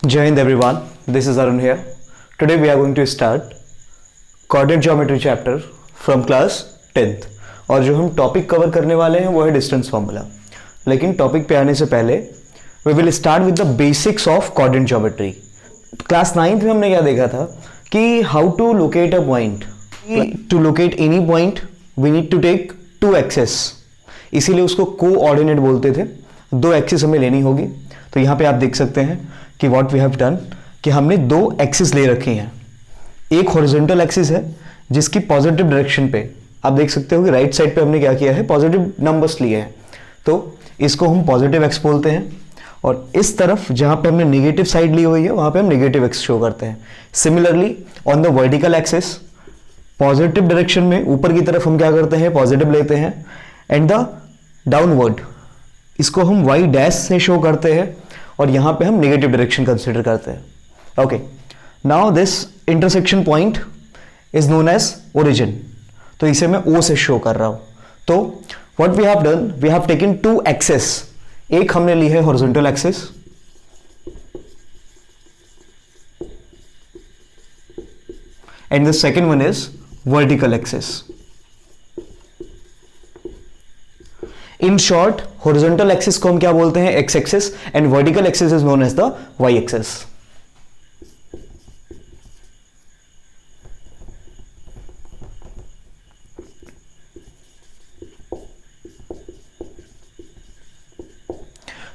Jai Hind everyone, this is Arun here. Today we are going to start coordinate geometry chapter from class 10th और जो हम topic cover करने वाले हैं वो है डिस्टेंस फार्मूला। लेकिन टॉपिक पे आने से पहले we will start with the basics of coordinate geometry. Class 9th में हमने क्या देखा था कि how to locate a point. To locate any point we need to take two axes. इसीलिए उसको कोऑर्डिनेट बोलते थे। दो एक्सिस हमें लेनी होगी। तो यहाँ पे आप देख सकते हैं कि व्हाट वी हैव डन कि हमने दो एक्सिस ले रखी हैं। एक हॉरिजॉन्टल एक्सिस है जिसकी पॉजिटिव डायरेक्शन पे आप देख सकते हो कि राइट साइड पे हमने क्या किया है, पॉजिटिव नंबर्स लिए हैं, तो इसको हम पॉजिटिव एक्स बोलते हैं। और इस तरफ जहां पे हमने नेगेटिव साइड ली हुई है वहां पे हम नेगेटिव एक्स शो करते हैं। Similarly on the vertical axis positive direction में ऊपर की तरफ हम क्या करते हैं, पॉजिटिव लेते हैं, एंड द डाउनवर्ड इसको हम y डैश से शो करते हैं और यहां पे हम नेगेटिव डायरेक्शन कंसीडर करते हैं। Okay, now this intersection point is known as origin. तो इसे मैं O से शो कर रहा हूं। तो what we have done, we have taken two axes. एक हमने ली है horizontal axis and the second one is vertical axis. In short horizontal axis को हम क्या बोलते हैं, x axis, and vertical axis is known as the y axis.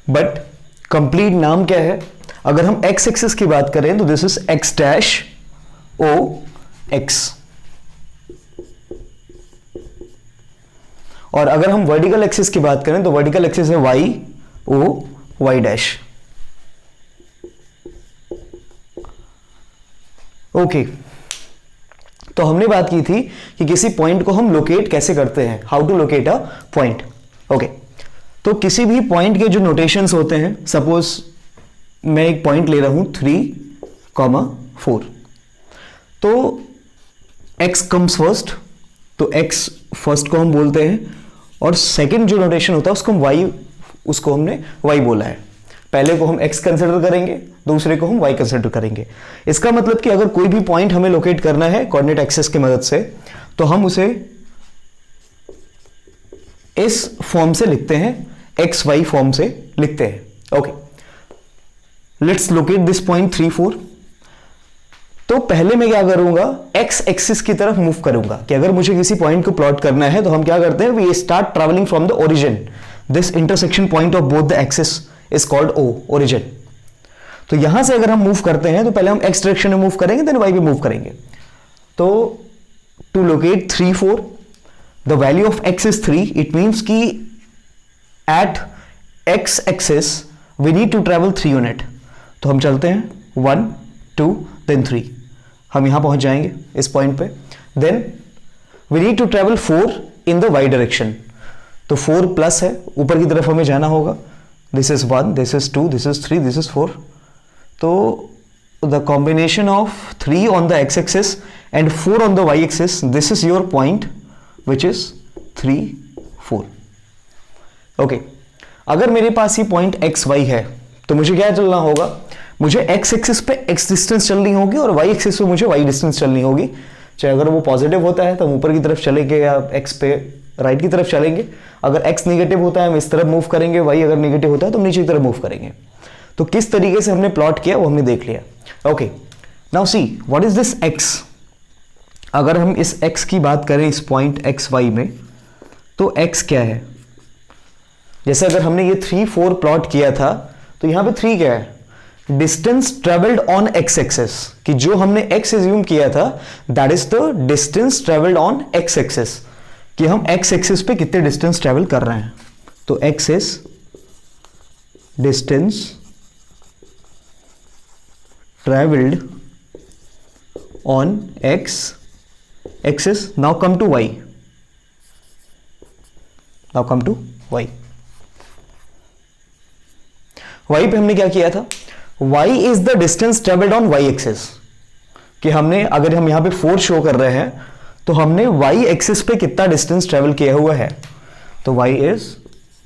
But complete नाम क्या है? अगर हम एक्स एक्सिस की बात करें तो this is x dash O x, और अगर हम वर्टिकल एक्सिस की बात करें तो वर्टिकल एक्सिस है y O y dash. Okay, तो हमने बात की थी कि किसी पॉइंट को हम लोकेट कैसे करते हैं, how to locate a point. Okay, तो किसी भी पॉइंट के जो नोटेशंस होते हैं, सपोज मैं एक पॉइंट ले रहा हूं 3,4, तो x कम्स फर्स्ट, तो x फर्स्ट को हम बोलते हैं, और सेकंड जो नोटेशन होता है उसको हम y, उसको हमने y बोला है। पहले को हम x कंसिडर करेंगे, दूसरे को हम y कंसिडर करेंगे। इसका मतलब कि अगर कोई भी पॉइंट हमें लोकेट करना है कोऑर्डिनेट एक्सिस की मदद से, तो हम उसे इस फॉर्म से लिखते हैं, एक्स वाई फॉर्म से लिखते हैं। Okay, let's locate this point 3, 4। तो पहले मैं क्या करूंगा, एक्स एक्सिस की तरफ मूव करूंगा कि अगर मुझे किसी पॉइंट को प्लॉट करना है तो हम क्या करते हैं, we start travelling from the origin. This intersection point of both the axis is called O, origin. तो यहां से अगर हम मूव करते हैं तो पहले हम एक्स डायरेक्शन में मूव करेंगे, देन वाई पे मूव करेंगे। तो to locate 3, 4, the value of x is 3। It means कि at x axis we need to travel 3 unit. तो हम चलते हैं 1, 2, देन 3, हम यहां पहुंच जाएंगे इस पॉइंट पे। Then we need to travel 4 in the y direction. तो 4 प्लस है, ऊपर की तरफ हमें जाना होगा। This is 1, this is 2, this is 3, this is 4। तो the combination of 3 on the x axis and 4 on the y axis, this is your point which is 3, 4। Okay, अगर मेरे पास ये पॉइंट एक्स वाई है तो मुझे क्या चलना होगा, मुझे एक्स एक्सिस पे एक्स डिस्टेंस चलनी होगी और वाई एक्सिस पे मुझे वाई डिस्टेंस चलनी होगी। चाहे अगर वो पॉजिटिव होता है तो हम ऊपर की तरफ चलेंगे या एक्स पे राइट की तरफ चलेंगे। अगर एक्स नेगेटिव होता है हम इस तरफ मूव करेंगे, वाई अगर नेगेटिव होता है तो हम नीचे की तरफ मूव करेंगे। तो किस तरीके से हमने प्लॉट किया वो हमने देख लिया। Okay, now see what is this x. अगर हम इस एक्स की बात करें इस पॉइंट एक्स वाई में, तो एक्स क्या है, जैसे अगर हमने ये 3, 4 प्लॉट किया था तो यहां पे 3 क्या है, distance travelled on x axis, कि जो हमने एक्स एज्यूम किया था that is the distance travelled on x axis, कि हम एक्स एक्सिस पे कितने डिस्टेंस ट्रेवल कर रहे हैं। तो x is distance travelled on x axis. Now come to y, now come to y. Y पे हमने क्या किया था, y is the distance travelled on y axis, कि हमने अगर हम यहां पे 4 शो कर रहे हैं तो हमने y एक्सिस पे कितना डिस्टेंस ट्रेवल किया हुआ है। तो y is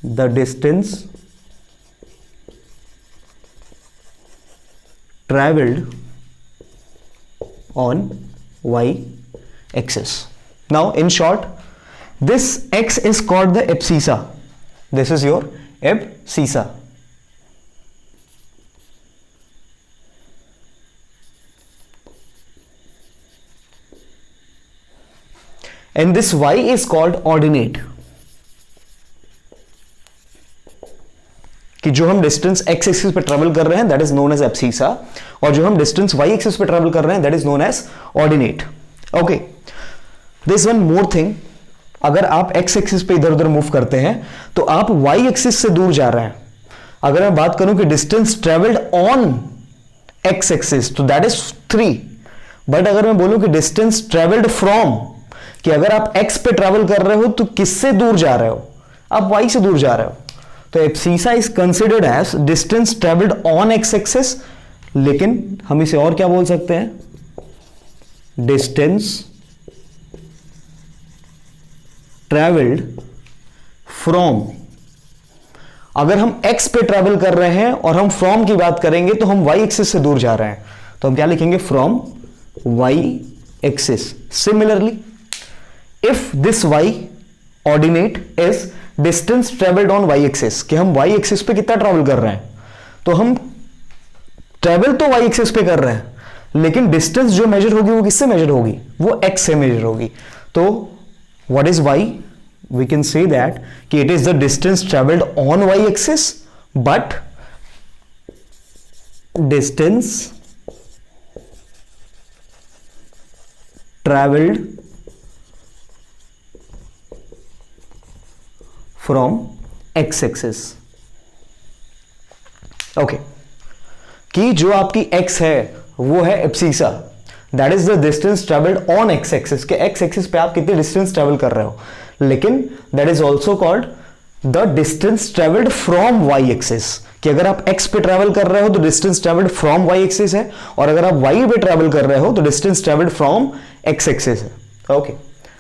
the distance traveled on y axis. Now in short, this x is called the abscissa. This is your abscissa. And this y is called ordinate, कि जो हम distance x axis पे travel कर रहे हैं that is known as abscissa, और जो हम डिस्टेंस y एक्सिस पे ट्रेवल कर रहे हैं that is known as ordinate. Okay, this one more thing, अगर आप x एक्सिस पे इधर उधर मूव करते हैं तो आप y एक्सिस से दूर जा रहे हैं. अगर मैं बात करूं कि distance travelled on x axis तो दैट इज 3, बट अगर मैं बोलूं कि डिस्टेंस ट्रेवल्ड फ्रॉम, कि अगर आप x पे ट्रेवल कर रहे हो तो किससे दूर जा रहे हो, आप y से दूर जा रहे हो, तो abscissa is considered as distance travelled on x axis. लेकिन हम इसे और क्या बोल सकते हैं, डिस्टेंस ट्रेवल्ड फ्रॉम. अगर हम x पे ट्रेवल कर रहे हैं और हम फ्रॉम की बात करेंगे तो हम y एक्सिस से दूर जा रहे हैं, तो हम क्या लिखेंगे, from y axis. Similarly if this y ordinate is distance traveled on y axis, कि हम y axis पे कितना ट्रेवल कर रहे हैं, तो हम ट्रेवल तो y axis पे कर रहे हैं लेकिन डिस्टेंस जो मेजर होगी वो किससे मेजर होगी, वो x से मेजर होगी. तो what is y, we can say that कि it is the distance traveled on y axis but distance traveled from x axis. Okay, कि जो आपकी x है वो है abscissa, that is the distance travelled on x axis, के x axis पे आप कितनी डिस्टेंस ट्रेवल कर रहे हो. लेकिन that is also called the distance travelled from y axis, कि अगर आप x पे ट्रेवल कर रहे हो तो distance travelled from y axis है, और अगर आप y पे ट्रेवल कर रहे हो तो distance travelled from x axis है. Okay,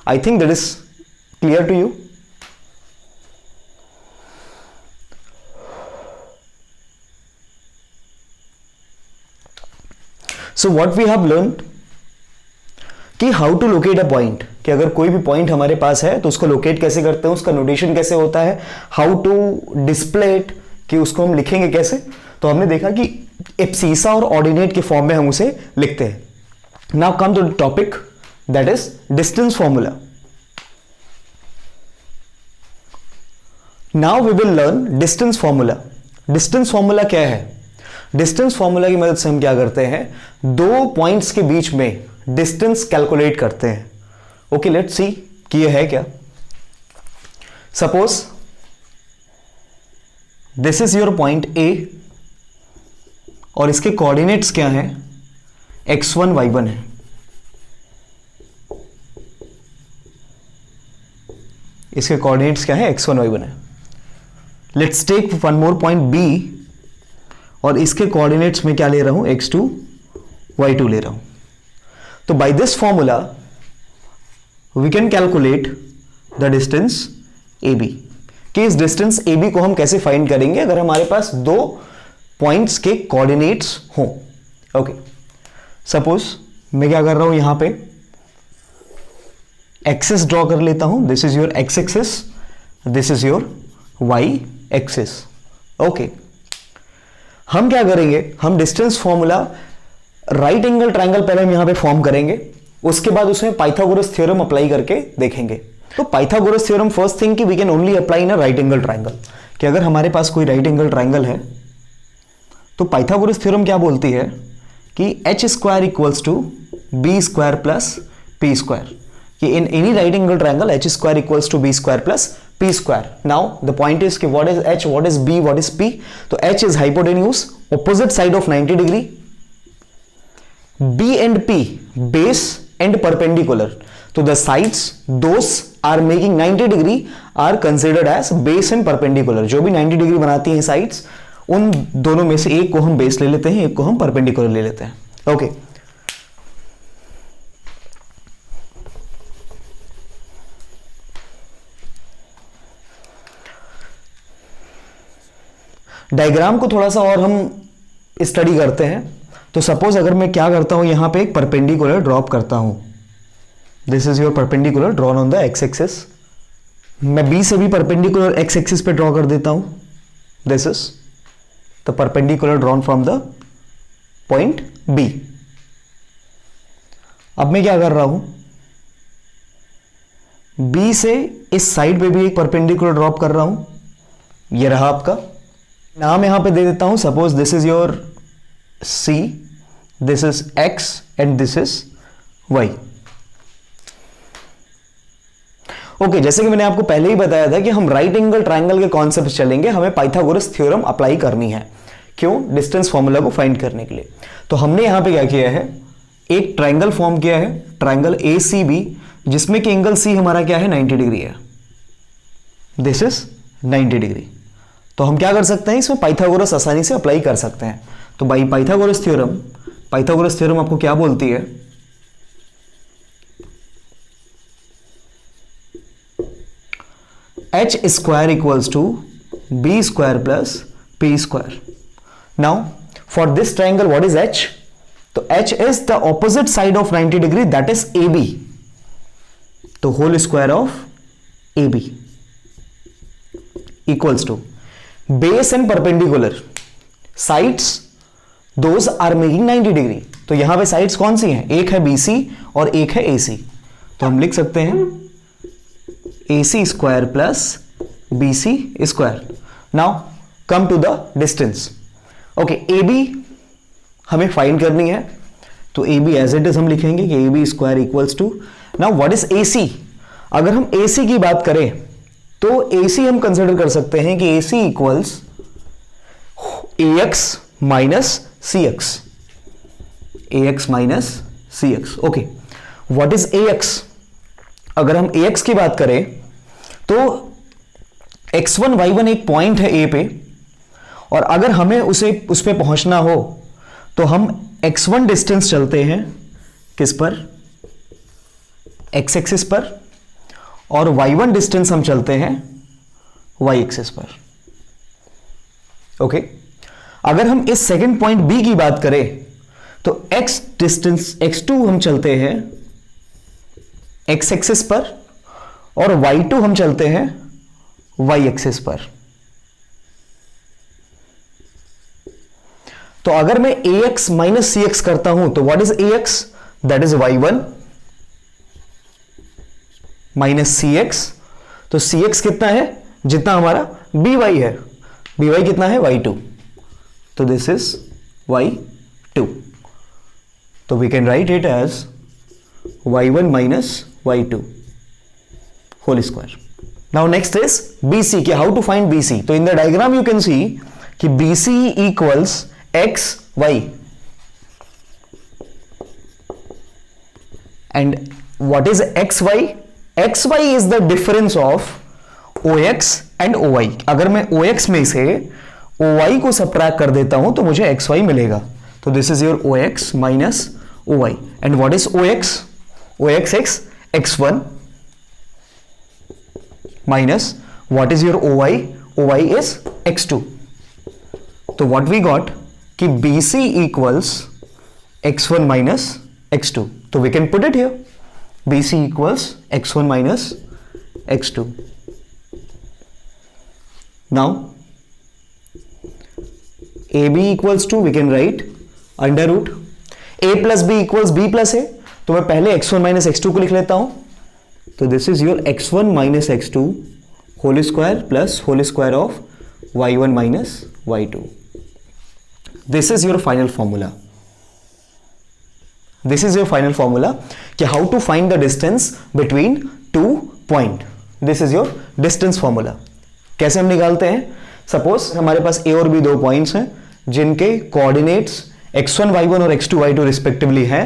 I think that is clear to you. So what we have learned कि how to locate a point, कि अगर कोई भी पॉइंट हमारे पास है तो उसको लोकेट कैसे करते हैं, उसका नोटेशन कैसे होता है, हाउ टू डिस्प्ले इट, कि उसको हम लिखेंगे कैसे. तो हमने देखा कि एब्सिसा और ऑर्डिनेट के फॉर्म में हम उसे लिखते हैं. Now come to the topic that is distance formula. Now we will learn distance formula. Distance formula क्या है, डिस्टेंस फॉर्मूला की मदद से हम क्या करते हैं, दो पॉइंट्स के बीच में डिस्टेंस कैलकुलेट करते हैं. ओके, लेट्स सी कि ये है क्या. Suppose this is your point A और इसके कोऑर्डिनेट्स क्या हैं, x1 y1 है. इसके कोऑर्डिनेट्स क्या है, x1 y1 है. Let's take one more point B और इसके कोऑर्डिनेट्स में क्या ले रहा हूं, x2 y2 ले रहा हूं. तो by this formula we can calculate the distance AB, कि इस डिस्टेंस AB को हम कैसे फाइंड करेंगे अगर हमारे पास दो पॉइंट्स के कोऑर्डिनेट्स हों. ओके, सपोज मैं क्या कर रहा हूं, यहां पे एक्सिस ड्रॉ कर लेता हूं. This is your x axis, this is your y axis. Okay, हम क्या करेंगे, हम distance formula right angle triangle पहले हम यहां पे फॉर्म करेंगे, उसके बाद उसमें पाइथागोरस थ्योरम अप्लाई करके देखेंगे. तो पाइथागोरस थ्योरम फर्स्ट थिंग कि we can only apply in a right angle triangle, कि अगर हमारे पास कोई राइट एंगल ट्रायंगल है तो पाइथागोरस थ्योरम क्या बोलती है कि h square equals to b square plus p square, कि in any right angle triangle h square equals to b square plus p square. Now the point is कि what is h, what is b, what is p. तो h is hypotenuse, opposite side of 90 degree. B and P, base and perpendicular. So the sides those are making 90 degree are considered as base and perpendicular. जो भी 90 degree बनाती हैं sides, उन दोनों में से एक को हम बेस ले लेते हैं, एक को हम परपेंडिकुलर ले लेते हैं. ओके, डायग्राम को थोड़ा सा और हम स्टडी करते हैं तो सपोज अगर मैं क्या करता हूं, यहां पे एक परपेंडिकुलर ड्रॉप करता हूं, this is your perpendicular drawn on the x axis. मैं बी से भी परपेंडिकुलर एक्स एक्सिस पे ड्रॉ कर देता हूं, this is the perpendicular drawn from the point B. अब मैं क्या कर रहा हूं, बी से इस साइड पे भी एक परपेंडिकुलर ड्रॉप कर रहा हूं, ये रहा आपका नाम, यहां पे दे देता हूं, suppose this is your C, this is x and this is y. Okay, जैसे कि मैंने आपको पहले ही बताया था कि हम राइट एंगल ट्राइंगल के कॉन्सेप्ट चलेंगे, हमें पाइथागोरस थ्योरम अप्लाई करनी है। क्यों? डिस्टेंस फॉर्मूला को फाइंड करने के लिए। तो हमने यहां पे क्या किया है, एक ट्राइंगल फॉर्म किया है, ट्राइंगल ACB, जिसमें कि एंगल C हमारा क्या है, 90 डिग्री है, दिस इज 90 डिग्री। तो हम क्या कर सकते हैं, इसमें पाइथागोरस आसानी से अप्लाई कर सकते हैं। तो बाई पाइथागोरस थ्योरम आपको क्या बोलती है, h square equals to b square plus p square. Now for this triangle what is h? तो h is the opposite side of 90 degree, that is AB. तो whole square of AB equals to base and perpendicular sides, those are making 90 degree. तो यहां पे sides कौन सी हैं, एक है BC और एक है AC। तो हम लिख सकते हैं AC square plus BC square. Now come to the distance. Okay, AB हमें फाइंड करनी है, तो AB as it is हम लिखेंगे कि AB square equals to, now what is AC? अगर हम AC की बात करें तो AC हम कंसिडर कर सकते हैं कि AC equals AX minus CX. AX minus CX. Okay, what is AX? अगर हम AX की बात करें तो x1 y1 एक पॉइंट है A पे, और अगर हमें उस पे पहुंचना हो तो हम x1 डिस्टेंस चलते हैं किस पर, x एक्सिस पर, और y1 डिस्टेंस हम चलते हैं y एक्सिस पर। ओके, अगर हम इस सेकंड पॉइंट B की बात करें तो x डिस्टेंस x2 हम चलते हैं x एक्सिस पर, और y2 हम चलते हैं y एक्सिस पर। तो अगर मैं AX माइनस CX करता हूं तो what is AX, that is y1 minus CX। तो CX कितना है, जितना हमारा BY है, BY कितना है, y2, तो दिस इज y2। तो we can write it as y1 minus y2 whole square. Now next is BC, कि how to find BC? तो in the diagram you can see कि BC equals XY, and what is XY? XY is the difference of OX and OY. अगर मैं OX में से OY को subtract कर देता हूं तो मुझे XY मिलेगा। तो this is your OX minus OY, and what is OX? OX is X1 minus what is your OY? OY is x2. तो what we got कि BC equals x1 minus x2. तो we can put it here, BC equals x1 minus x2. Now AB equals to, we can write under root A plus B equals B plus A. तो मैं पहले x1 minus x2 को लिख लेता हूं, तो this is your x1 minus x2 whole square plus whole square of y1 minus y2. This is your final formula, this is your final formula कि how to find the distance between two point. This is your distance formula. कैसे हम निकालते हैं? Suppose हमारे पास ए और B दो points हैं जिनके कोऑर्डिनेट्स x1 y1 और x2 y2 रिस्पेक्टिवली हैं.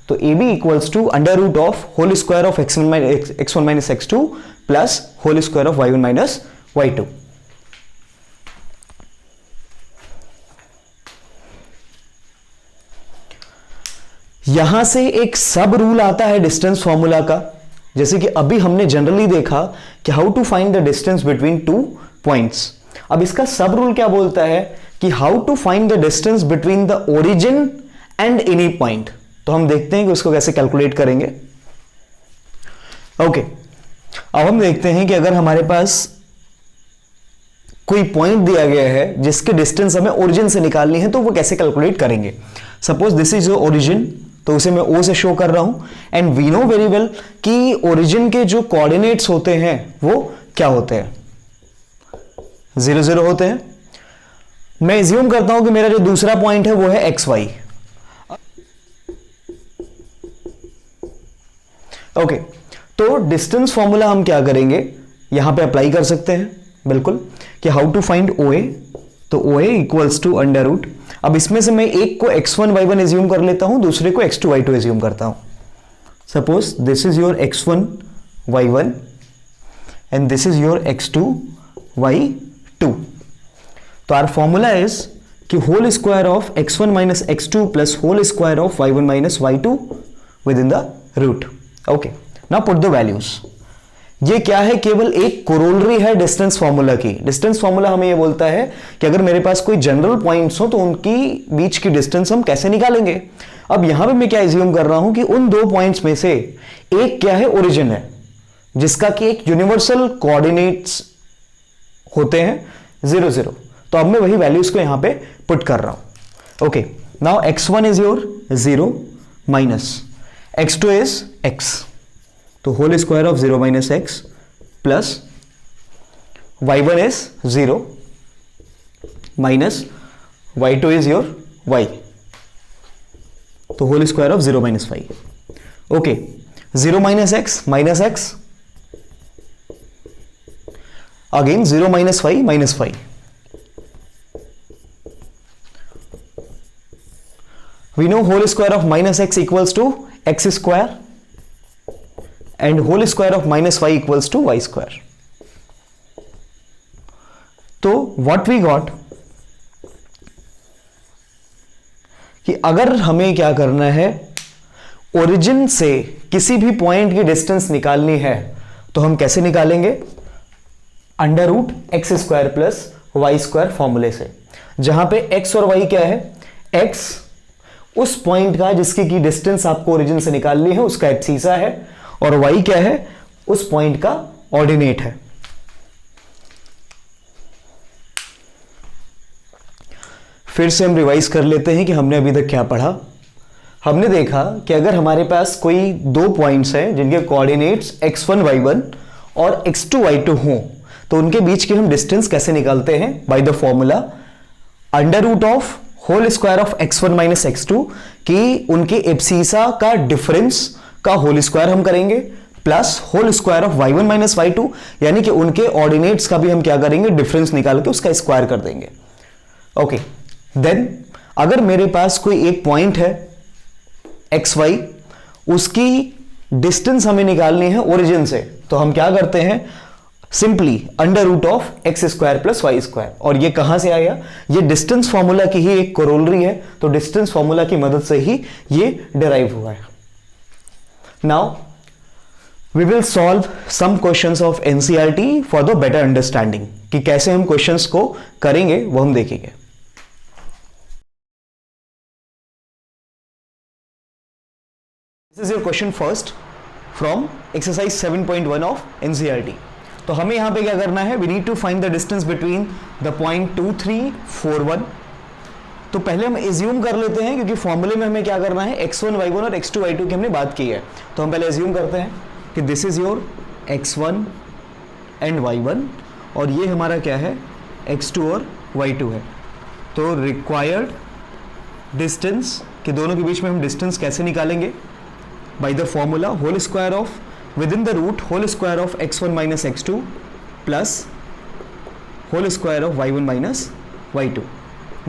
तो A B equals to under root of whole square of x1 minus x2 plus whole square of y1 minus y2. यहां से एक सब रूल आता है डिस्टेंस फॉर्मूला का, जैसे कि अभी हमने जनरली देखा कि how to find the distance between two points. अब इसका सब रूल क्या बोलता है कि how to find the distance between the origin and any point. तो हम देखते हैं कि उसको कैसे कैलकुलेट करेंगे। ओके, अब हम देखते हैं कि अगर हमारे पास कोई पॉइंट दिया गया है जिसके डिस्टेंस हमें ओरिजिन से निकालनी है, तो वो कैसे कैलकुलेट करेंगे। सपोज दिस इज ओरिजिन, तो उसे मैं O से शो कर रहा हूं, and we know very well कि ओरिजिन के जो कोऑर्डिनेट्स होते हैं वो क्या होते हैं, 0 0 होते हैं। मैं एज्यूम करता हूं कि मेरा जो दूसरा पॉइंट है वो है XY। ओके, तो डिस्टेंस फॉर्मूला हम क्या करेंगे, यहां पे अप्लाई कर सकते हैं बिल्कुल, कि हाउ टू फाइंड OA। तो OA equals to under root, अब इसमें से मैं एक को x1 y1 एज्यूम कर लेता हूं, दूसरे को x2 y2 एज्यूम करता हूं। Suppose this is your x1 y1 and this is your x2 y2। तो आवर फॉर्मूला इज कि whole square of x1 minus x2 plus whole square of y1 minus y2 within the root. Okay, now put the values. ये क्या है, केवल एक corollary है distance formula की। Distance formula हमें ये बोलता है कि अगर मेरे पास कोई जनरल पॉइंट्स हो तो उनकी बीच की डिस्टेंस हम कैसे निकालेंगे। अब यहां पे मैं क्या एज्यूम कर रहा हूं कि उन दो पॉइंट्स में से एक क्या है, ओरिजिन है, जिसका कि एक यूनिवर्सल कोऑर्डिनेट्स होते हैं 0 0। तो अब मैं वही वैल्यूज को यहां पे पुट कर रहा हूं। Okay, now x1 is your 0 minus x2 is x, तो whole square of 0 minus x plus y1 is 0 minus y2 is your y, तो whole square of 0 minus 5। Okay, 0 minus x again 0 minus 5 minus 5। We know whole square of minus x equals to x square and whole square of minus y equals to y square. तो what we got कि अगर हमें क्या करना है, origin से किसी भी पॉइंट की डिस्टेंस निकालनी है, तो हम कैसे निकालेंगे, under root x square plus y square फॉर्मूले से, जहां पे x और y क्या है, x उस पॉइंट का जिसकी की डिस्टेंस आपको ओरिजिन से निकालनी है उसका एब्सीसा है, और y क्या है, उस पॉइंट का ऑर्डिनेट है। फिर से हम रिवाइज कर लेते हैं कि हमने अभी तक क्या पढ़ा। हमने देखा कि अगर हमारे पास कोई दो पॉइंट्स हैं जिनके कोऑर्डिनेट्स x1 y1 और x2 y2 हों, तो उनके बीच की हम डिस्टेंस कैसे निकालते हैं, by the formula under root of whole square of x1 minus x2, कि उनके एब्सीसा का डिफरेंस का होल स्क्वायर हम करेंगे, plus whole square of y1 minus y2, यानी कि उनके ऑर्डिनेट्स का भी हम क्या करेंगे, डिफरेंस निकाल के उसका स्क्वायर कर देंगे। ओके, देन अगर मेरे पास कोई एक पॉइंट है xy, उसकी डिस्टेंस हमें निकालनी है ओरिजिन से, तो हम क्या करते हैं, simply under root of x square plus y square. और ये कहां से आया, ये डिस्टेंस फॉर्मूला की ही एक कोरोलरी है, तो डिस्टेंस फॉर्मूला की मदद से ही ये डिराइव हुआ है। Now we will solve some questions of NCERT for the better understanding, कि कैसे हम क्वेश्चंस को करेंगे वो हम देखेंगे। This is your question first from exercise 7.1 of NCERT. तो हमें यहां पे क्या करना है, we need to find the distance between the point 2 3 4 1। तो पहले हम एज्यूम कर लेते हैं, क्योंकि फॉर्मूले में हमें क्या करना है, x1 y1 और x2 y2 की हमने बात की है, तो हम पहले एज्यूम करते हैं कि this is your x1 and y1, और ये हमारा क्या है, x2 और y2 है। तो रिक्वायर्ड डिस्टेंस, कि दोनों के बीच में हम डिस्टेंस कैसे निकालेंगे, by the formula whole square of within the root whole square of x1 minus x2 plus whole square of y1 minus y2.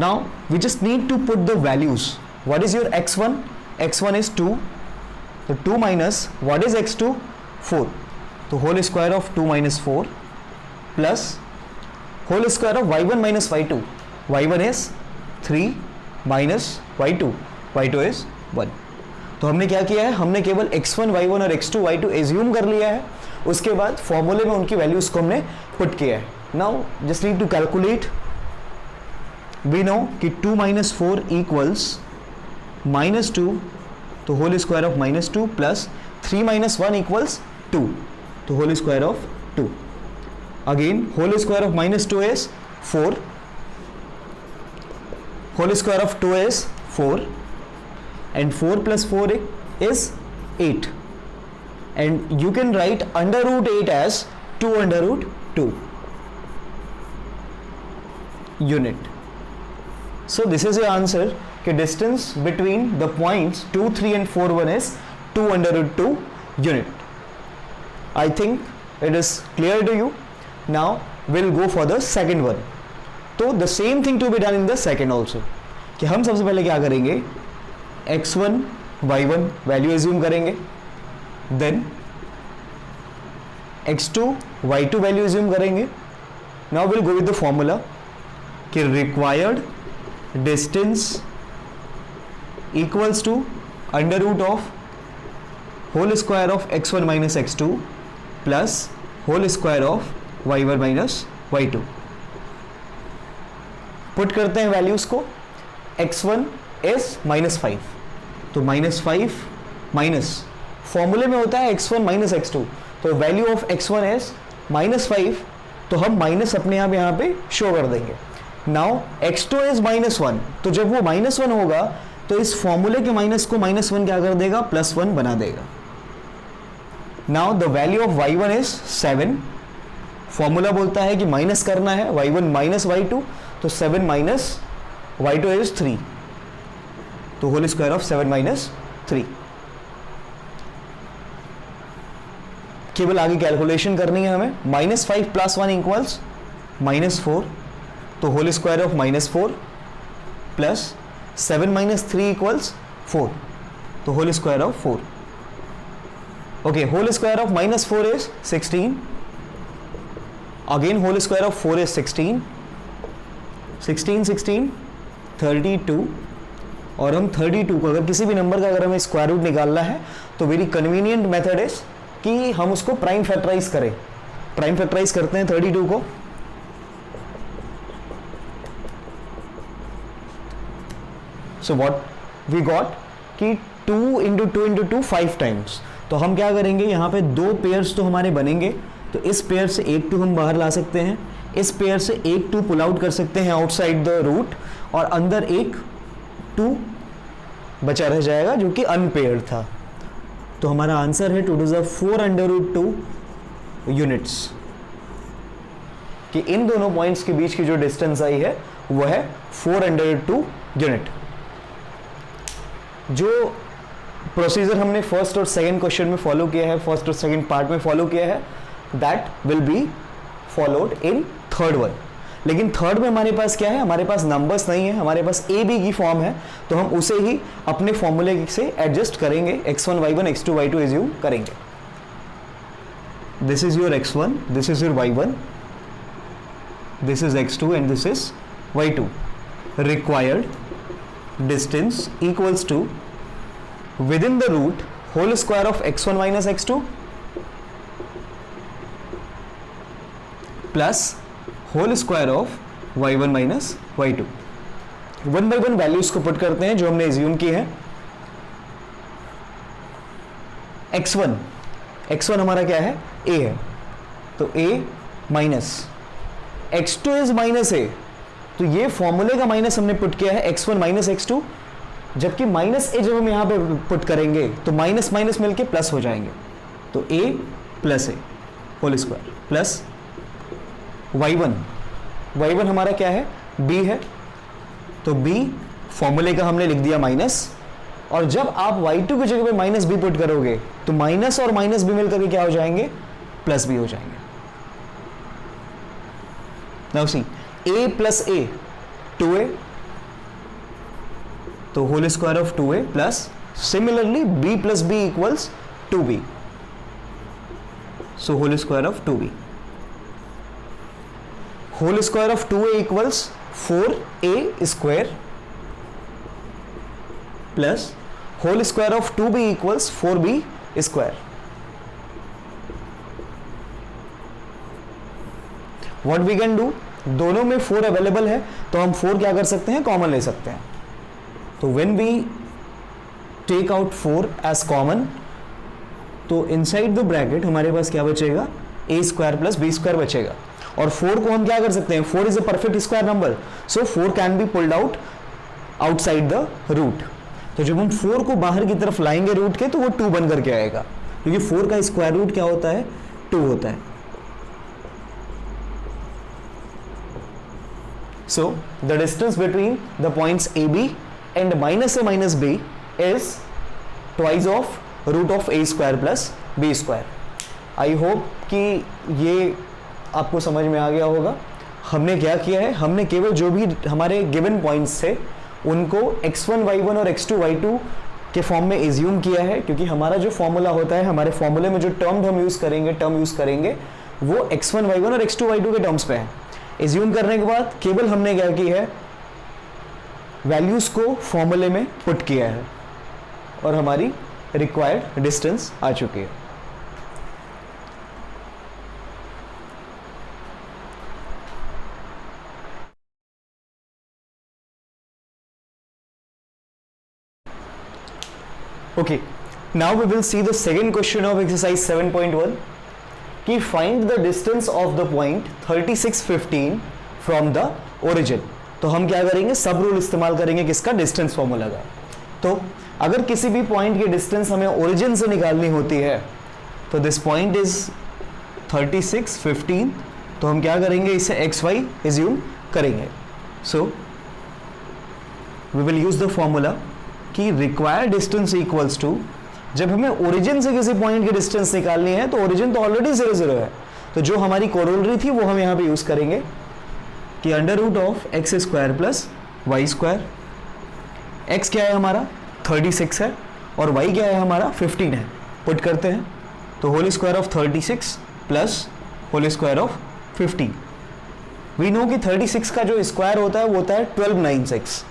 Now we just need to put the values. What is your x1? x1 is 2. So 2 minus what is x2? 4. So whole square of 2 minus 4 plus whole square of y1 minus y2. y1 is 3 minus y2. y2 is 1. तो हमने क्या किया है, हमने केवल x1 y1 और x2 y2 assume कर लिया है, उसके बाद फॉर्मूले में उनकी वैल्यूज को हमने पुट किया है। Now just need to calculate. We know कि 2 माइनस 4 इक्वल्स -2 तो whole square of -2 plus 3 - 1 equals 2 तो whole square of 2. Again whole square of -2 is 4, whole square of 2 is 4 and 4 plus 4 is 8 and you can write under root 8 as 2 under root 2 unit. So this is your answer कि distance between the points 2, 3 and 4, 1 is 2 under root 2 unit. I think it is clear to you. Now we'll go for the second one. तो the same thing to be done in the second also कि हम सबसे पहले क्या करेंगे, x1 y1 value assume करेंगे, then x2 y2 value assume करेंगे. Now will go with the formula कि required distance equals to under root of whole square of x1 minus x2 plus whole square of y1 minus y2. Put करते हैं values को. x1 is -5 तो -5 minus फॉर्मूले में होता है x1 minus x2 तो वैल्यू ऑफ x1 इज -5 तो हम माइनस अपने आप यहाँ पे शो कर देंगे. नाउ x2 इज -1 तो जब वो -1 होगा तो इस फॉर्मूले के माइनस को -1 क्या कर देगा, +1 बना देगा. Now the value of y1 is 7. Formula बोलता है कि माइनस करना है y1 माइनस y2 तो 7 माइनस y2 इज 3 तो होल स्क्वायर ऑफ 7 माइनस 3. केवल आगे कैलकुलेशन करनी है हमें. -5 + 1 इक्वल्स -4 तो whole square of -4 plus 7 - 3 equals 4 तो whole square of 4. Okay, whole square of -4 is 16. Again whole square of 4 is 16. 16 32 और हम 32 को अगर किसी भी नंबर का अगर हमें स्क्वायर रूट निकालना है तो वेरी कन्वीनियंट मेथड इज कि हम उसको प्राइम फैक्टराइज करें. प्राइम फैक्टराइज करते हैं 32 को. सो व्हाट वी गॉट कि 2 × 2 × 2 5 टाइम्स. तो हम क्या करेंगे, यहाँ पे 2 पेयर्स तो हमारे बनेंगे तो इस पेयर से एक 2 हम बाहर ला सकते हैं, इस पेयर से एक 2 पुल आउट कर सकते हैं आउटसाइड द रूट और अंदर एक 2 बचा रह जाएगा जो कि अनपेयर्ड था. तो हमारा आंसर है 2 to the 4 under root 2 units कि इन दोनों पॉइंट्स के बीच की जो डिस्टेंस आई है वो है 4 under root 2 यूनिट. जो प्रोसीजर हमने फर्स्ट और सेकंड क्वेश्चन में फॉलो किया है, फर्स्ट और सेकंड पार्ट में फॉलो किया है, that will be followed in third one. लेकिन थर्ड में हमारे पास क्या है, हमारे पास नंबर्स नहीं है, हमारे पास ए बी की फॉर्म है तो हम उसे ही अपने फॉर्मूले से एडजस्ट करेंगे. x1 y1 x2 y2 assume करेंगे. This is your x1, this is your y1, this is x2 and this is y2. Required distance equals to within the root whole square of x1 minus x2 plus whole square of y1 minus y2. 1 by 1 values को put करते हैं जो हमने assume की है. x1 हमारा क्या है, a है तो a minus x2 is minus a तो ये फॉर्मूले का माइनस हमने पुट किया है x1 माइनस x2, जबकि माइनस a जब हम यहां पे पुट करेंगे तो माइनस माइनस मिलके प्लस हो जाएंगे तो a plus a whole square plus y1 हमारा क्या है, b है तो b फॉर्मूले का हमने लिख दिया माइनस और जब आप y2 की जगह पे माइनस b पुट करोगे तो माइनस और माइनस b मिलकर के क्या हो जाएंगे, प्लस b हो जाएंगे. Now see a plus a 2a तो whole square of 2a plus similarly b plus b equals 2b so whole square of 2b. Whole square of 2a equals 4a square plus whole square of 2b equals 4b square. What we can do, दोनों में 4 available है तो हम 4 क्या कर सकते हैं, common ले सकते हैं. तो when we take out 4 as common, तो इनसाइड द ब्रैकेट हमारे पास क्या बचेगा, a square plus b square बचेगा। और 4 को हम क्या कर सकते हैं, 4 is a perfect square number, so 4 can be pulled out outside the root. तो जब हम 4 को बाहर की तरफ लाएंगे रूट के, तो वो 2 बन करके आएगा, क्योंकि 4 का स्क्वायर रूट क्या होता है, 2 होता है। So the distance between the points AB and minus A minus B is twice of root of A square plus B square. I hope कि ये आपको समझ में आ गया होगा। हमने क्या किया है, हमने केवल जो भी हमारे गिवन पॉइंट्स थे उनको x1 y1 और x2 y2 के फॉर्म में एज्यूम किया है, क्योंकि हमारा जो फॉर्मूला होता है, हमारे फॉर्मूले में जो टर्म यूज करेंगे वो x1 y1 और x2 y2 के टर्म्स पे है। एज्यूम करने के बाद केवल हमने क्या की है, वैल्यूज को फॉर्मूले में पुट किया है और हमारी रिक्वायर्ड डिस्टेंस आ चुकी है। Okay, now we will see the second question of exercise 7.1 कि find the distance of the point 3615 from the origin। तो हम क्या करेंगे, सब रूल इस्तेमाल करेंगे किसका, डिस्टेंस फॉर्मूला का। तो अगर किसी भी पॉइंट की डिस्टेंस हमें ओरिजिन से निकालनी होती है, तो दिस पॉइंट इज 3615, तो हम क्या करेंगे, इसे एक्स वाई एज्यूम करेंगे। So we will use the formula कि रिक्वायर्ड डिस्टेंस इक्वल्स टू, जब हमें ओरिजिन से किसी पॉइंट की डिस्टेंस निकालनी है तो ओरिजिन तो ऑलरेडी 0 0 है, तो जो हमारी कोरोलरी थी वो हम यहाँ पे यूज करेंगे कि under root of x square plus y square. X क्या है हमारा 36 है और वाई क्या है हमारा 15 है, पुट करते हैं तो whole square of 36 plus whole square of 15। We know कि 36 का जो स्क्वायर होता है वो होता है 1296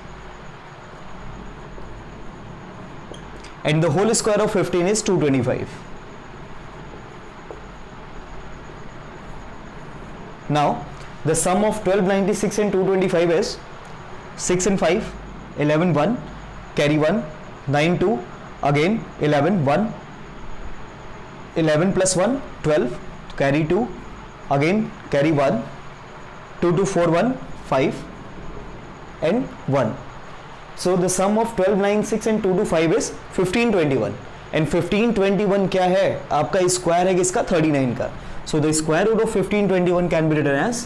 and the whole square of 15 is 225. Now the sum of 1296 and 225 is 6 and 5 11 1 carry 1 9 2 again 11 1 11 plus 1 12 carry 2 again carry 1 2 2 4 1 5 and 1. So the sum of 1296 and 225 is 1521 and 1521 क्या है आपका स्क्वायर है किसका 39 का। So the square root of 1521 can be written as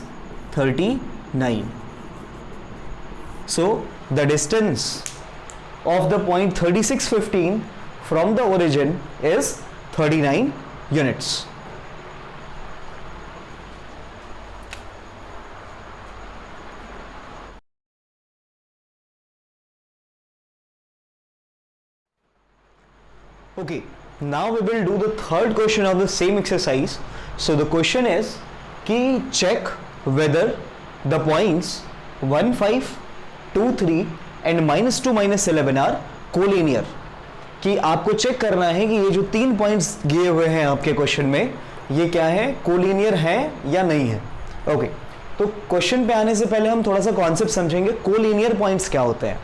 39. So the distance of the point 3615 from the origin is 39 units. Okay, now we will do the third question of the same exercise. So the question is कि check whether the points 1 5 2 3 and -2 -11 are collinear। कि आपको check करना है कि ये जो 3 points दिए हुए हैं आपके क्वेश्चन में ये क्या है, कोलिनियर है या नहीं है। ओके, तो क्वेश्चन पे आने से पहले हम थोड़ा सा कॉन्सेप्ट समझेंगे। कोलिनियर पॉइंट्स क्या होते हैं।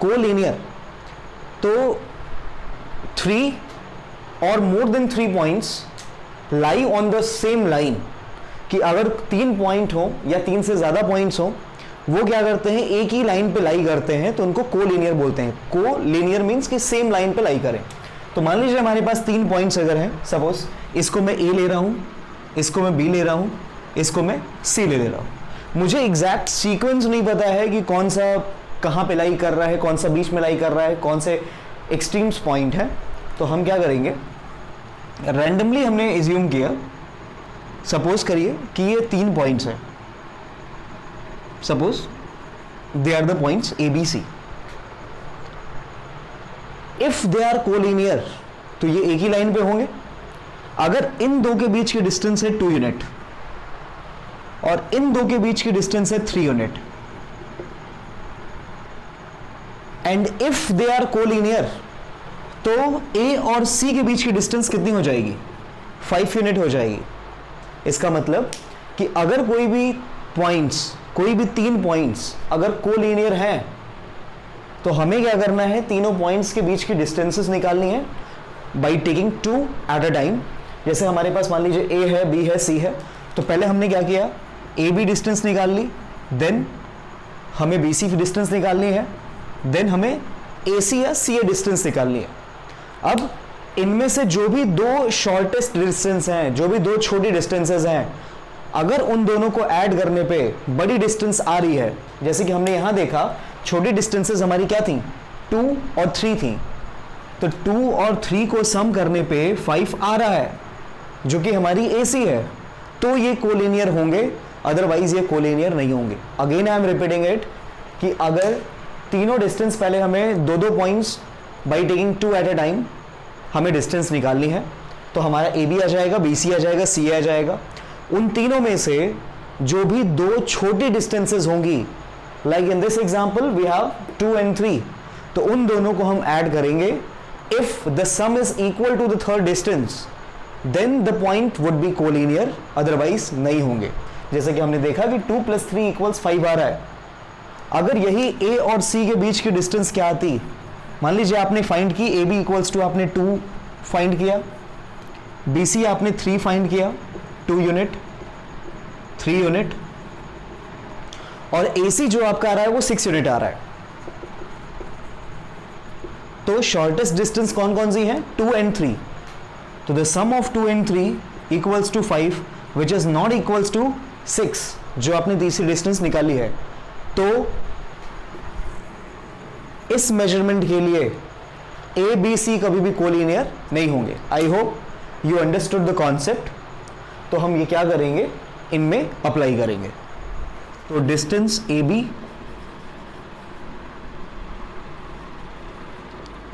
कोलिनियर तो 3 or more than 3 points lie on the same line, कि अगर 3 पॉइंट हो या 3 से ज्यादा पॉइंट्स हो वो क्या करते हैं, एक ही लाइन पे लाई करते हैं, तो उनको कोलिनियर बोलते हैं। कोलिनियर मींस कि सेम लाइन पे लाई करें। तो मान लीजिए हमारे पास 3 पॉइंट्स अगर हैं, सपोज इसको मैं ए ले रहा हूं, इसको मैं बी ले रहा हूं, इसको मैं सी ले रहा हूं। मुझे एग्जैक्ट सीक्वेंस नहीं पता है कि कौन सा कहां पे लाई कर रहा है, कौन सा बीच में लाई कर रहा है, कौन से एक्सट्रीम्स पॉइंट है। तो हम क्या करेंगे, रैंडमली हमने एज्यूम किया, सपोज करिए कि ये 3 पॉइंट्स हैं, suppose they are the points A B C. If they are collinear तो ये एक ही लाइन पे होंगे। अगर इन दो के बीच की डिस्टेंस है 2 यूनिट और इन दो के बीच की डिस्टेंस है 3 unit, and if they are collinear तो ए और सी के बीच की डिस्टेंस कितनी हो जाएगी, 5 यूनिट हो जाएगी। इसका मतलब कि अगर कोई भी 3 पॉइंट्स अगर कोलिनियर हैं तो हमें क्या करना है, तीनों पॉइंट्स के बीच की डिस्टेंसेस निकालनी है by taking 2 at a time. जैसे हमारे पास मान लीजिए ए है, बी है, सी है, तो पहले हमने क्या किया, ए बी डिस्टेंस निकाल ली, देन हमें बी सी डिस्टेंस निकालनी है, देन हमें ए सी या सी ए डिस्टेंस निकालनी है। अब इनमें से जो भी दो शॉर्टेस्ट डिस्टेंस हैं, जो भी दो छोटी डिस्टेंसेस हैं, अगर उन दोनों को ऐड करने पे बड़ी डिस्टेंस आ रही है, जैसे कि हमने यहां देखा छोटी डिस्टेंसेस हमारी क्या थी, 2 और 3 थी, तो 2 और 3 को सम करने पे 5 आ रहा है जो कि हमारी AC है, तो ये कोलिनियर होंगे, अदरवाइज ये कोलिनियर नहीं होंगे। Again I am repeating it कि अगर तीनों डिस्टेंस पहले हमें दो दो points by taking 2 at a time हमें डिस्टेंस निकालनी है, तो हमारा AB आ जाएगा, BC आ जाएगा, CA आ जाएगा। उन तीनों में से जो भी दो छोटी डिस्टेंसेस होंगी, like in this example we have 2 and 3, तो उन दोनों को हम ऐड करेंगे। If the sum is equal to the third distance then the point would be collinear, otherwise नहीं होंगे। जैसे कि हमने देखा कि 2 + 3 = 5 आ रहा है। अगर यही A और C के बीच की डिस्टेंस क्या आती, मान लीजिए आपने फाइंड की AB = आपने 2 फाइंड किया, BC आपने 3 फाइंड किया, 2 यूनिट, 3 यूनिट, और AC जो आपका आ रहा है वो 6 यूनिट आ रहा है। तो शॉर्टेस्ट डिस्टेंस कौन कौन सी है, 2 and 3, तो the sum of 2 and 3 = 5 which is not equals to 6 जो आपने तीसरी डिस्टेंस निकाली है। तो इस मेजरमेंट के लिए A, B, C कभी भी कोलिनियर नहीं होंगे। I hope you understood the concept. तो हम ये क्या करेंगे, इनमें अप्लाई करेंगे। तो डिस्टेंस AB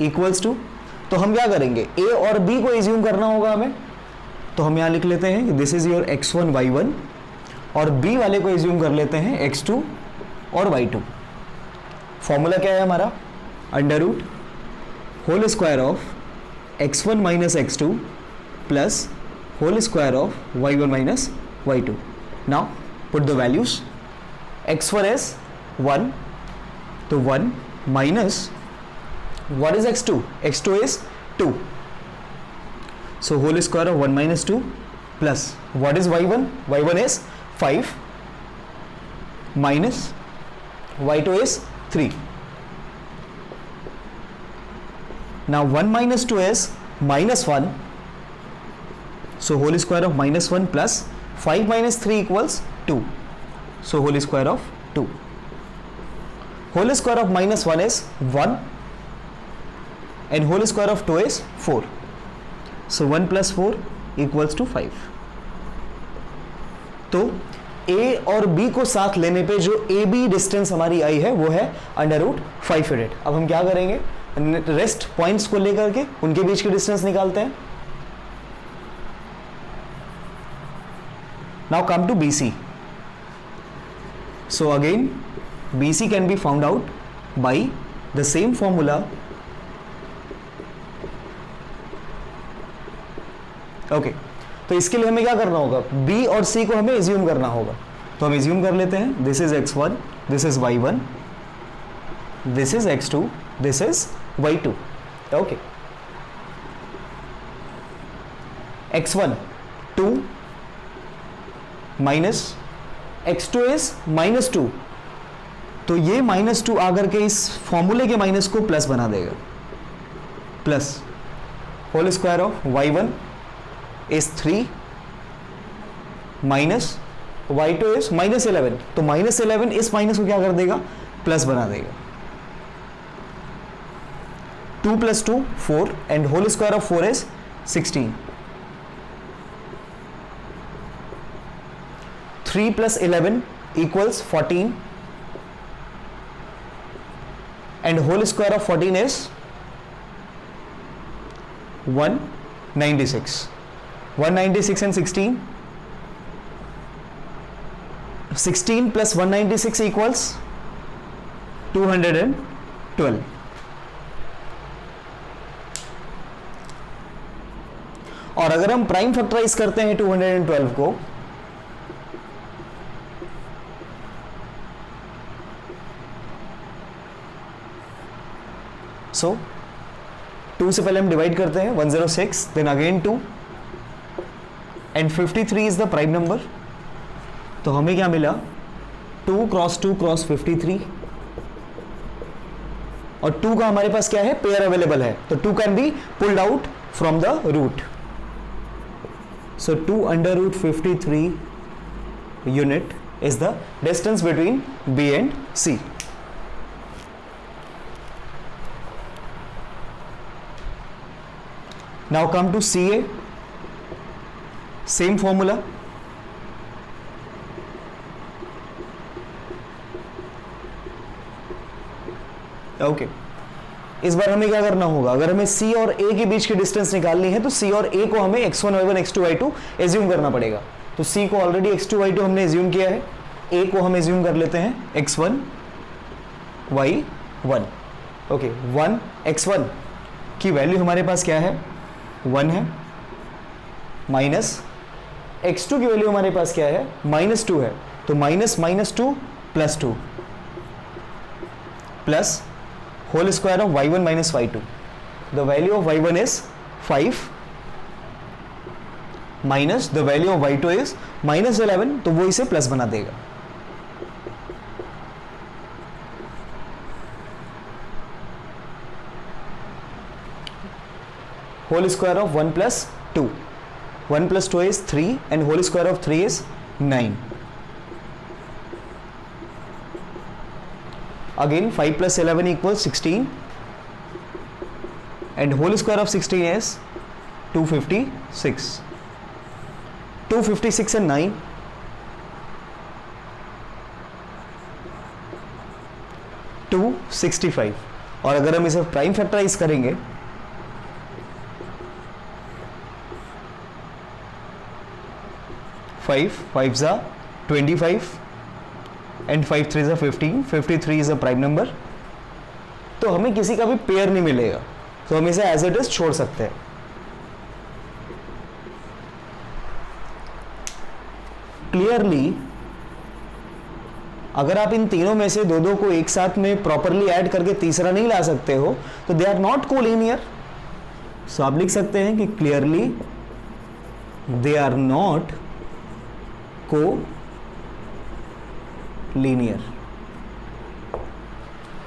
इक्वल्स टू, तो हम क्या करेंगे, A और B को एज्यूम करना होगा हमें, तो हम यहां लिख लेते हैं कि this is your x1 y1, और B वाले को एज्यूम कर लेते हैं x2 और y2। फॉर्मूला क्या है हमारा, √² of x1 - x2 plus ² of y1 - y2। Now put the values, x1 is 1, तो 1 minus what is x2, x2 is 2, so ² of 1 - 2 plus what is y1, y1 is 5 minus y2 is 3. Now 1 - 2 is -1, so ² of -1 plus 5 - 3 = 2, so ² of 2. ² of -1 is 1 and ² of 2 is 4, so 1 + 4 = 5. तो A और B को साथ लेने पे जो AB distance हमारी आई है वो है √5 यूनिट। अब हम क्या करेंगे, रेस्ट पॉइंट्स को लेकर के उनके बीच की डिस्टेंस निकालते हैं। Now come to BC। So again BC can be found out by the same formula. Okay, तो इसके लिए हमें क्या करना होगा, B और C को हमें एज्यूम करना होगा। तो हम एज्यूम कर लेते हैं, this is x1, this is y1, this is x2, this is y2। Okay, x1 2 minus x2 is -2, तो ये -2 आकर के इस फॉर्मूले के माइनस को प्लस बना देगा, plus ² of y1 is 3 minus y2 is -11, तो -11 इस माइनस को क्या कर देगा, प्लस बना देगा। 2 + 2 4 and ² of 4 is 16. 3 + 11 = 14 and ² of 14 is 196. 196 and 16, 16 + 196 equals 212. और अगर हम प्राइम फैक्टराइज करते हैं 212 को, सो 2 से पहले हम डिवाइड करते हैं, 106, then again 2 and 53 is the prime number. तो हमें क्या मिला, 2 क्रॉस 2 क्रॉस 53, और 2 का हमारे पास क्या है, पेयर अवेलेबल है, तो 2 can be pulled out from the root. So 2 under root 53 unit is the distance between B and C. Now come to CA, same formula. Okay, इस बार हमें क्या करना होगा, अगर हमें C और A के बीच की डिस्टेंस निकालनी है तो C और A को हमें x1 y1 x2 y2 assume करना पड़ेगा। तो C को ऑलरेडी x2 y2 हमने एज्यूम किया है, A को हम एज्यूम कर लेते हैं x1 y1। ओके, 1 x1 की वैल्यू हमारे पास क्या है, 1 है, माइनस x2 की वैल्यू हमारे पास क्या है, -2 है, तो -2 plus 2 plus whole square of y1 minus y2। The value of y1 is 5 minus the value of y2 is -11, तो वो इसे प्लस बना देगा। Whole square of 1 plus 2, 1 plus 2 is 3 and whole square of 3 is 9। Again 5 plus 11 equals 16 and whole square of 16 is 256. 256 and 9, 265। और अगर हम इसे prime factorise करेंगे फाइव जा 25 and 5 3 is 15, 53 is a prime number, तो हमें किसी का भी पेयर नहीं मिलेगा, तो हम इसे एज इट इज छोड़ सकते हैं। क्लियरली अगर आप इन तीनों में से दो को एक साथ में प्रॉपरली ऐड करके तीसरा नहीं ला सकते हो तो दे आर नॉट कोलिनियर। सो आप लिख सकते हैं कि क्लियरली दे आर नॉट को लीनियर,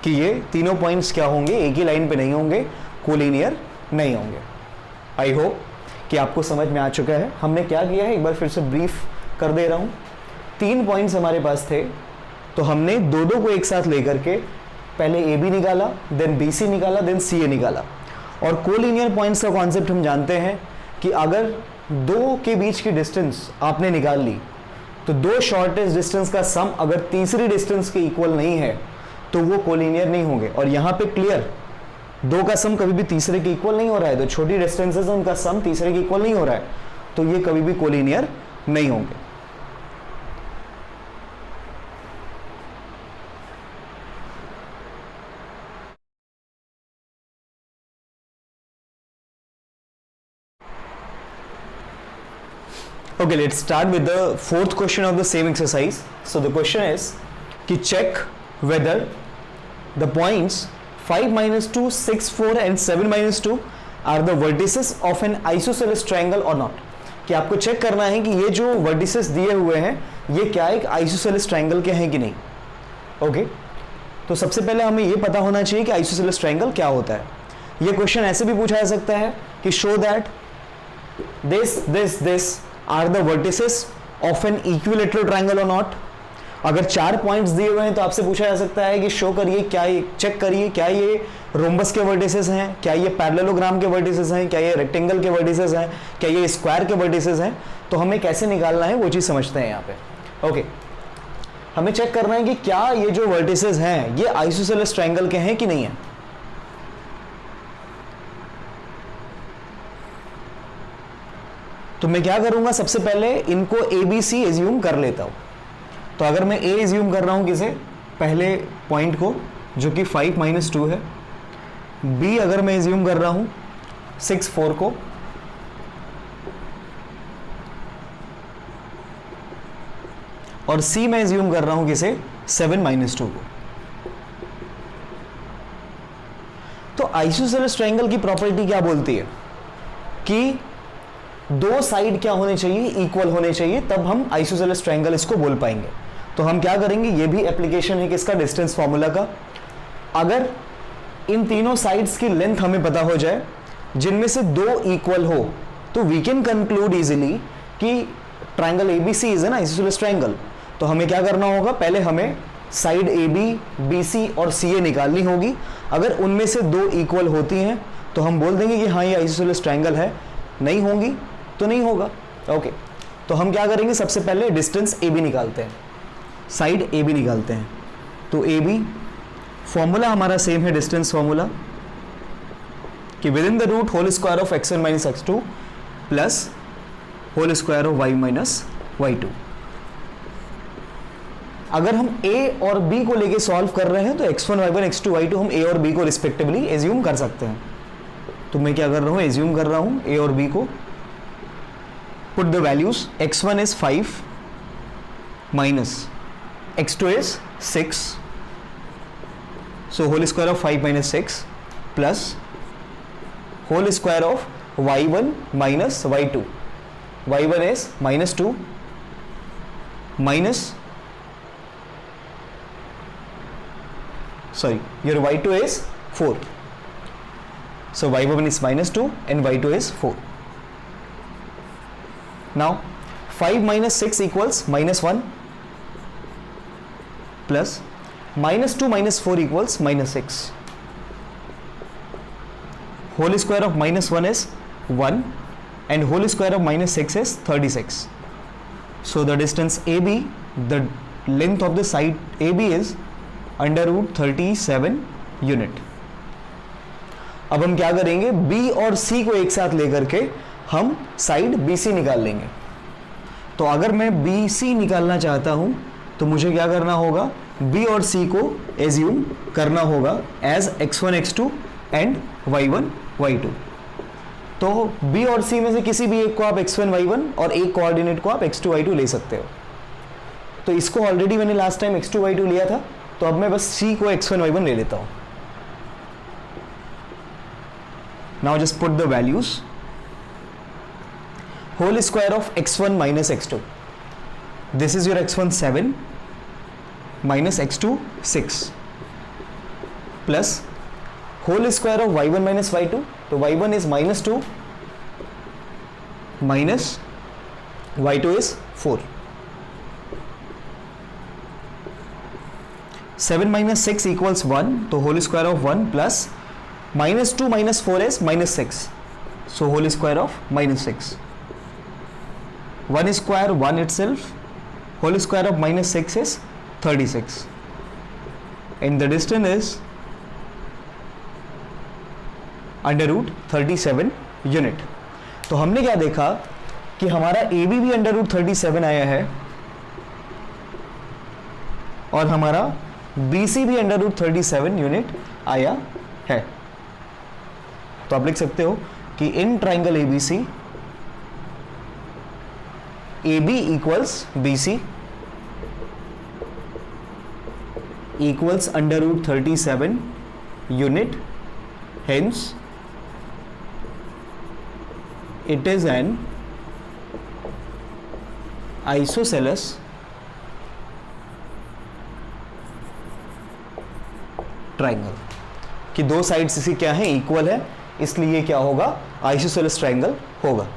कि ये तीनों पॉइंट्स क्या होंगे, एक ही लाइन पे नहीं होंगे, कोलिनियर नहीं होंगे। आई होप कि आपको समझ में आ चुका है। हमने क्या किया है, एक बार फिर से ब्रीफ कर दे रहा हूं। 3 पॉइंट्स हमारे पास थे, तो हमने दो को एक साथ लेकर के पहले ए बी निकाला, देन बी सी निकाला, देन सी ए निकाला। और कोलिनियर पॉइंट्स का कॉन्सेप्ट हम जानते हैं कि अगर 2 के बीच की डिस्टेंस आपने निकाल ली तो 2 शॉर्टेस्ट डिस्टेंस का सम अगर तीसरी डिस्टेंस के इक्वल नहीं है तो वो कोलिनियर नहीं होंगे। और यहां पे क्लियर 2 का सम कभी भी तीसरे के इक्वल नहीं हो रहा है, तो छोटी डिस्टेंसेस उनका सम तीसरे के इक्वल नहीं हो रहा है, तो ये कभी भी कोलिनियर नहीं होंगे। Okay, let's start with the 4th question of the same exercise. So the question is कि check whether the points 5 minus 2, 6, 4 and 7 minus 2 are the vertices of an isosceles triangle or not। कि आपको check करना है कि ये जो vertices दिए हुए हैं ये क्या एक isosceles triangle के हैं कि नहीं। ओके, तो सबसे पहले हमें ये पता होना चाहिए कि isosceles triangle क्या होता है। ये क्वेश्चन ऐसे भी पूछा जा सकता है कि show that this are the vertices of an equilateral triangle or not। अगर 4 पॉइंट्स दिए हुए हैं तो आपसे पूछा जा सकता है कि शो करिए, क्या ये चेक करिए क्या ये रोम्बस के वर्टिसेस हैं, क्या ये पैरेललोग्राम के वर्टिसेस हैं, क्या ये रेक्टेंगल के वर्टिसेस हैं, क्या ये स्क्वायर के वर्टिसेस हैं। तो हमें कैसे निकालना है वो चीज समझते हैं यहाँ पे। ओके, हमें चेक करना है कि क्या ये जो वर्टिसेस हैं ये आइसोसेलेस ट्रायंगल के हैं कि नहीं है। तो मैं क्या करूंगा, सबसे पहले इनको ए बी सी एज्यूम कर लेता हूं। तो अगर मैं ए एज्यूम कर रहा हूं किसे, पहले पॉइंट को जो कि 5 minus 2 है, बी अगर मैं एज्यूम कर रहा हूं 6 4 को, और सी मैं एज्यूम कर रहा हूं किसे 7 minus 2 को। तो आइसोसेलेस ट्रायंगल की प्रॉपर्टी क्या बोलती है कि दो साइड क्या होने चाहिए, इक्वल होने चाहिए, तब हम आइसोसेलेस ट्रायंगल इसको बोल पाएंगे। तो हम क्या करेंगे, ये भी एप्लीकेशन है किसका, डिस्टेंस फॉर्मूला का। अगर इन तीनों साइड्स की लेंथ हमें पता हो जाए जिनमें से दो इक्वल हो, तो वी कैन कंक्लूड इजीली कि triangle ABC is an isosceles triangle. तो हमें क्या करना होगा, पहले हमें side A B, B C और सी ए निकालनी होगी। अगर उनमें से दो इक्वल होती हैं तो हम बोल देंगे कि हाँ ये आइसोसेलेस ट्रायंगल है, नहीं होंगी तो नहीं होगा। ओके, तो हम क्या करेंगे, सबसे पहले डिस्टेंस ए बी निकालते हैं, साइड ए बी निकालते हैं। तो ए बी फॉर्मूला हमारा सेम है, डिस्टेंस फॉर्मूला, कि within the root whole square of x1 minus x2 plus whole square of y minus y2। अगर हम a और b को लेके सॉल्व कर रहे हैं तो x1 y1 x2 y2 हम a और b को रिस्पेक्टिवली एज्यूम कर सकते हैं। तो मैं क्या कर रहा हूं, एज्यूम कर रहा हूं a और b को। Put the values, x1 is 5 minus x2 is 6, so whole square of 5 minus 6 plus whole square of y1 minus y2. y1 is minus 2 minus, sorry, your y2 is 4. So y1 is minus 2 and y2 is 4. Now 5 minus 6 equals minus 1 plus minus 2 minus 4 equals minus 6. Whole square of minus 1 is 1 and whole square of minus 6 is 36. So the distance AB, the length of the side AB is under root 37 unit. अब हम क्या करेंगे, B और C को एक साथ लेकर के हम साइड BC निकाल लेंगे। तो अगर मैं BC निकालना चाहता हूं तो मुझे क्या करना होगा, B और C को एज्यूम करना होगा as x1 x2 and y1 y2। तो B और C में से किसी भी एक को आप x1 y1 और एक कोऑर्डिनेट को आप x2 y2 ले सकते हो। तो इसको ऑलरेडी मैंने लास्ट टाइम x2 y2 लिया था, तो अब मैं बस C को x1 y1 ले लेता हूं। Now just put the values, whole square of x1 minus x2, this is your x1 7 minus x2 6 plus whole square of y1 minus y2, तो y1 is minus 2 minus y2 is 4. 7 minus 6 equals 1, तो whole square of 1 plus minus 2 minus 4 is minus 6, so whole square of minus 6. 1 square 1 itself, whole square of minus 6 is 36 and the distance is under root 37 unit. तो हमने क्या देखा कि हमारा AB भी under root 37 आया है और हमारा BC भी अंडर रूट 37 यूनिट आया है। तो आप लिख सकते हो कि in triangle ABC AB equals BC equals under root 37 unit, hence it is an isosceles triangle, कि दो साइड्स इसी क्या है, इक्वल है, इसलिए क्या होगा, आइसोसेलेस ट्राइंगल होगा।